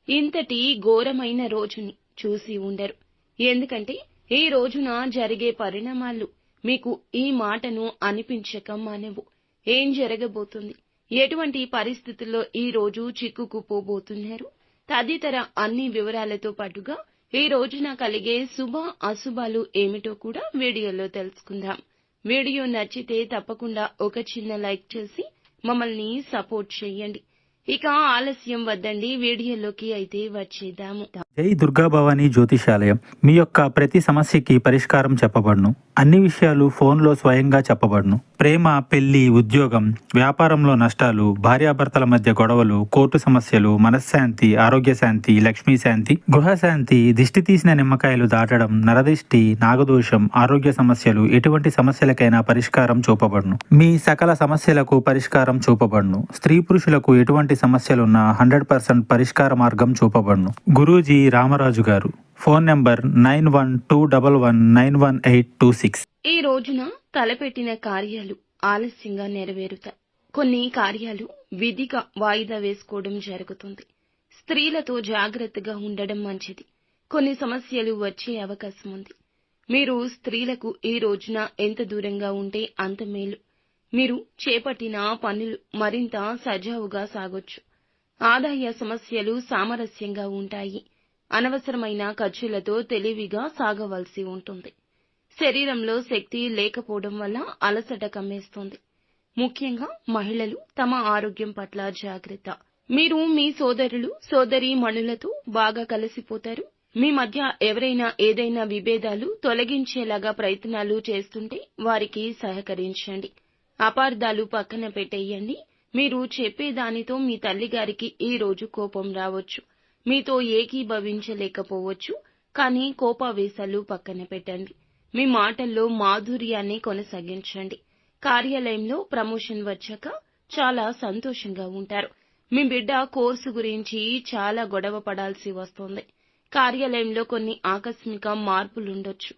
ఇంతటి ఘోరమైన రోజుని చూసి ఉండరు. ఎందుకంటే ఈ రోజున జరిగే పరిణామాలు మీకు ఈ మాటను అనిపించక మానవు. ఏం జరగబోతుంది, ఎటువంటి పరిస్థితుల్లో ఈ రోజు చిక్కుకుపోబోతున్నారు తదితర అన్ని వివరాలతో పాటుగా ఈ రోజున కలిగే శుభ అశుభాలు ఏమిటో కూడా వీడియోలో తెలుసుకుందాం. వీడియో నచ్చితే తప్పకుండా ఒక చిన్న లైక్ చేసి మమ్మల్ని సపోర్ట్ చేయండి. ఇక ఆలస్యం వద్దండి, వీడియోలోకి అయితే వచ్చేద్దాము. జై దుర్గా భవానీ జ్యోతిషాలయం. మీ యొక్క ప్రతి సమస్యకి పరిష్కారం చెప్పబడును. అన్ని విషయాలు ఫోన్లో స్వయంగా చెప్పబడును. ప్రేమ, పెళ్లి, ఉద్యోగం, వ్యాపారంలో నష్టాలు, భార్యాభర్తల మధ్య గొడవలు, కోర్టు సమస్యలు, మనశ్శాంతి, ఆరోగ్య శాంతి, లక్ష్మీ శాంతి, గృహశాంతి, దిష్టి తీసిన నిమ్మకాయలు దాటడం, నరదిష్టి, నాగదోషం, ఆరోగ్య సమస్యలు, ఎటువంటి సమస్యలకైనా పరిష్కారం చూపబడును. మీ సకల సమస్యలకు పరిష్కారం చూపబడును. స్త్రీ పురుషులకు ఎటువంటి సమస్యలున్నా 100% పరిష్కార మార్గం చూపబడును. గురూజీ రామరాజు గారు. Phone number 9121191826. ఈ రోజున తలపెట్టిన కార్యాలు ఆలస్యంగా నెరవేరుతాయి. కొన్ని కార్యాలు విధిగా వాయిదా వేసుకోవడం జరుగుతుంది. స్త్రీలతో జాగ్రత్తగా ఉండడం మంచిది. కొన్ని సమస్యలు వచ్చే అవకాశం ఉంది. మీరు స్త్రీలకు ఈ రోజున ఎంత దూరంగా ఉంటే అంత మేలు. మీరు చేపట్టిన పనులు మరింత సజావుగా సాగొచ్చు. ఆదాయ సమస్యలు సామరస్యంగా ఉంటాయి. అనవసరమైన ఖర్చులతో తెలివిగా సాగవలసి ఉంటుంది. శరీరంలో శక్తి లేకపోవడం వల్ల అలసట కమ్మేస్తుంది. ముఖ్యంగా మహిళలు తమ ఆరోగ్యం పట్ల జాగ్రత్త. మీరు మీ సోదరులు సోదరీమణులతో బాగా కలిసిపోతారు. మీ మధ్య ఎవరైనా ఏదైనా విభేదాలు తొలగించేలాగా ప్రయత్నాలు చేస్తుంటే వారికి సహకరించండి. అపార్థాలు పక్కన పెట్టేయండి. మీరు చెప్పేదానితో మీ తల్లిగారికి ఈ రోజు కోపం రావచ్చు. మీతో ఏకీభవించలేకపోవచ్చు. కానీ కోపావేశాలు పక్కన పెట్టండి. మీ మాటల్లో మాధుర్యాన్ని కొనసాగించండి. కార్యాలయంలో ప్రమోషన్ వచ్చాక చాలా సంతోషంగా ఉంటారు. మీ బిడ్డ కోర్సు గురించి చాలా గొడవ పడాల్సి వస్తోంది. కార్యాలయంలో కొన్ని ఆకస్మిక మార్పులుండొచ్చు.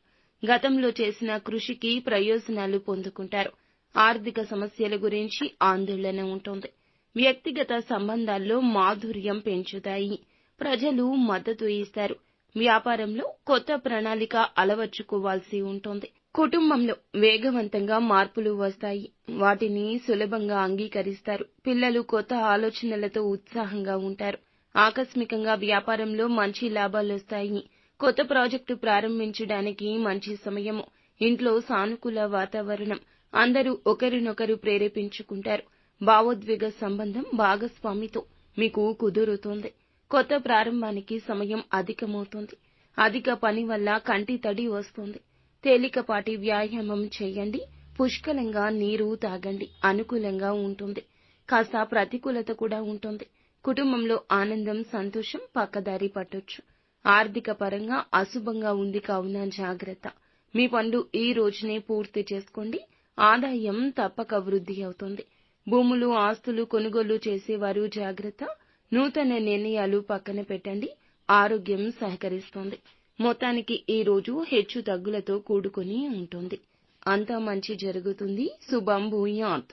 గతంలో చేసిన కృషికి ప్రయోజనాలు పొందుకుంటారు. ఆర్థిక సమస్యల గురించి ఆందోళన ఉంటుంది. వ్యక్తిగత సంబంధాల్లో మాధుర్యం పెంచుతాయి. ప్రజలు మద్దతు ఇస్తారు. వ్యాపారంలో కొత్త ప్రణాళిక అలవర్చుకోవాల్సి ఉంటుంది. కుటుంబంలో వేగవంతంగా మార్పులు వస్తాయి. వాటిని సులభంగా అంగీకరిస్తారు. పిల్లలు కొత్త ఆలోచనలతో ఉత్సాహంగా ఉంటారు. ఆకస్మికంగా వ్యాపారంలో మంచి లాభాలొస్తాయి. కొత్త ప్రాజెక్టు ప్రారంభించడానికి మంచి సమయము. ఇంట్లో సానుకూల వాతావరణం. అందరూ ఒకరినొకరు ప్రేరేపించుకుంటారు. భావోద్వేగ సంబంధం భాగస్వామితో మీకు కుదురుతుంది. కొత్త ప్రారంభానికి సమయం అధికమవుతుంది. అధిక పని వల్ల కంటి తడి వస్తుంది. తేలికపాటి వ్యాయామం చేయండి. పుష్కలంగా నీరు తాగండి. అనుకూలంగా ఉంటుంది. కాస్త ప్రతికూలత కూడా ఉంటుంది. కుటుంబంలో ఆనందం, సంతోషం పక్కదారి పట్టొచ్చు. ఆర్థిక పరంగా అశుభంగా ఉంది కావున జాగ్రత్త. మీ పనులు ఈ రోజునే పూర్తి చేసుకోండి. ఆదాయం తప్పక వృద్ధి అవుతుంది. భూములు, ఆస్తులు కొనుగోలు చేసేవారు జాగ్రత్త. నూతన నిర్ణయాలు పక్కన పెట్టండి. ఆరోగ్యం సహకరిస్తుంది. మొత్తానికి ఈ రోజు హెచ్చు తగ్గులతో కూడుకుని ఉంటుంది. అంతా మంచి జరుగుతుంది. శుభం భూయాత్.